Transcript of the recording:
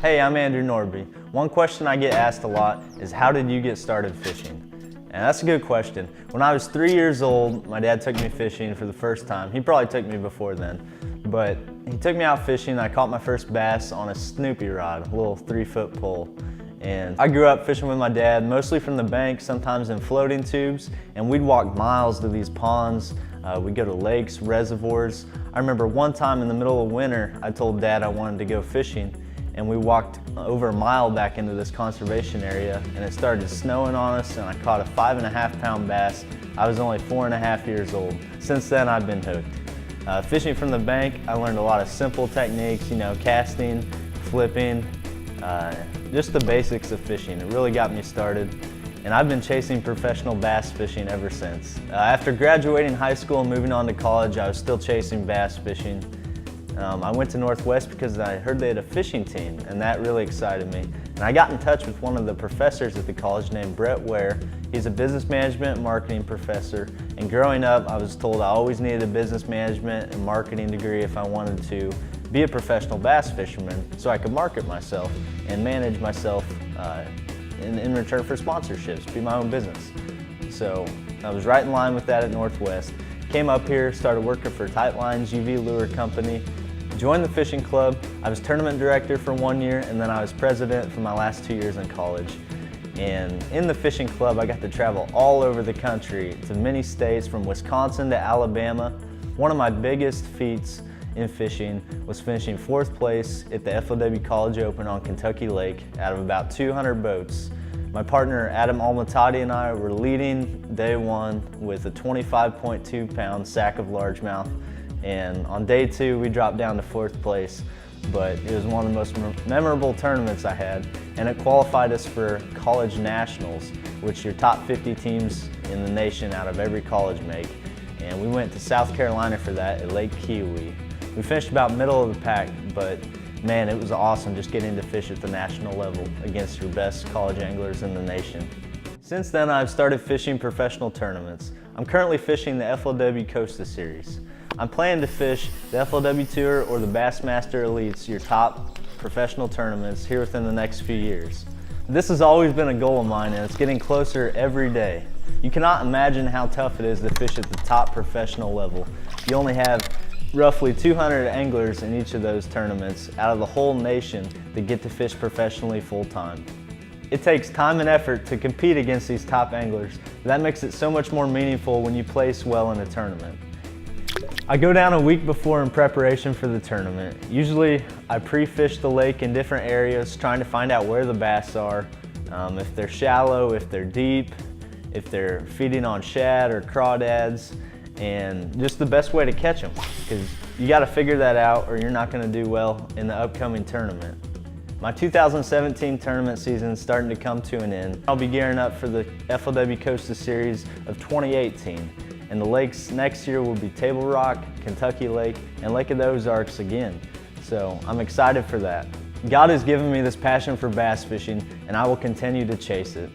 Hey, I'm Andrew Nordbye. One question I get asked a lot is, how did you get started fishing? And that's a good question. When I was 3 years old, my dad took me fishing for the first time. He probably took me before then, but he took me out fishing. I caught my first bass on a Snoopy rod, a little 3-foot pole. And I grew up fishing with my dad, mostly from the bank, sometimes in floating tubes, and we'd walk miles to these ponds. We'd go to lakes, reservoirs. I remember one time in the middle of winter, I told Dad I wanted to go fishing, and we walked over a mile back into this conservation area, and it started snowing on us, and I caught a 5.5-pound bass. I was only 4.5 years old. Since then, I've been hooked. Fishing from the bank, I learned a lot of simple techniques, casting, flipping, just the basics of fishing. It really got me started, and I've been chasing professional bass fishing ever since. After graduating high school and moving on to college, I was still chasing bass fishing. I went to Northwest because I heard they had a fishing team, and that really excited me. And I got in touch with one of the professors at the college named Brett Ware. He's a business management and marketing professor, and growing up I was told I always needed a business management and marketing degree if I wanted to be a professional bass fisherman, so I could market myself and manage myself in return for sponsorships, be my own business. So I was right in line with that at Northwest. Came up here, started working for Tightlines UV Lure Company, joined the fishing club. I was tournament director for 1 year, and then I was president for my last 2 years in college. And in the fishing club, I got to travel all over the country to many states, from Wisconsin to Alabama. One of my biggest feats in fishing was finishing 4th place at the FLW College Open on Kentucky Lake out of about 200 boats. My partner Adam Almatadi and I were leading day 1 with a 25.2-pound sack of largemouth, and on day 2 we dropped down to 4th place, but it was one of the most memorable tournaments I had, and it qualified us for college nationals, which your top 50 teams in the nation out of every college make, and we went to South Carolina for that at Lake Kiowee. We finished about middle of the pack, but man, it was awesome just getting to fish at the national level against your best college anglers in the nation. Since then, I've started fishing professional tournaments. I'm currently fishing the FLW Costa series. I'm planning to fish the FLW Tour or the Bassmaster Elites, your top professional tournaments, here within the next few years. This has always been a goal of mine, and it's getting closer every day. You cannot imagine how tough it is to fish at the top professional level. You only have roughly 200 anglers in each of those tournaments out of the whole nation that get to fish professionally full-time. It takes time and effort to compete against these top anglers. That makes it so much more meaningful when you place well in a tournament. I go down a week before in preparation for the tournament. Usually I pre-fish the lake in different areas, trying to find out where the bass are, if they're shallow, if they're deep, if they're feeding on shad or crawdads, and just the best way to catch them, because you got to figure that out or you're not going to do well in the upcoming tournament. My 2017 tournament season is starting to come to an end. I'll be gearing up for the FLW Costa Series of 2018, and the lakes next year will be Table Rock, Kentucky Lake, and Lake of the Ozarks again. So I'm excited for that. God has given me this passion for bass fishing, and I will continue to chase it.